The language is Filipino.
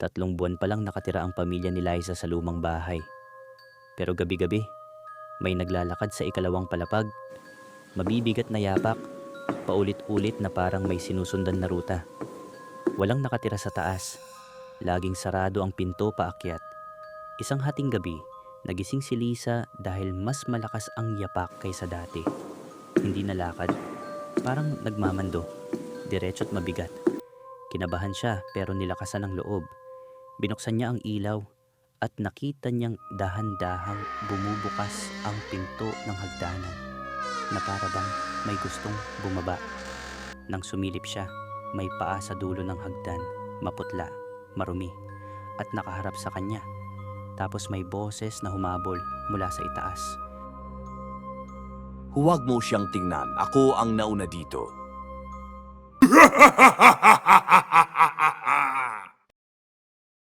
3 buwan pa lang nakatira ang pamilya ni Liza sa lumang bahay. Pero gabi-gabi, may naglalakad sa ikalawang palapag. Mabibigat na yapak, paulit-ulit na parang may sinusundan na ruta. Walang nakatira sa taas. Laging sarado ang pinto paakyat. Isang hating gabi, nagising si Lisa dahil mas malakas ang yapak kaysa dati. Hindi na lakad, parang nagmamando, diretso't mabigat. Kinabahan siya pero nilakasan ang loob. Binuksan niya ang ilaw at nakita niyang dahan-dahang bumubukas ang pinto ng hagdanan na para bang may gustong bumaba. Nang sumilip siya, may paa sa dulo ng hagdan, maputla, marumi, at nakaharap sa kanya. Tapos may boses na humabol mula sa itaas. Huwag mo siyang tingnan. Ako ang nauna dito.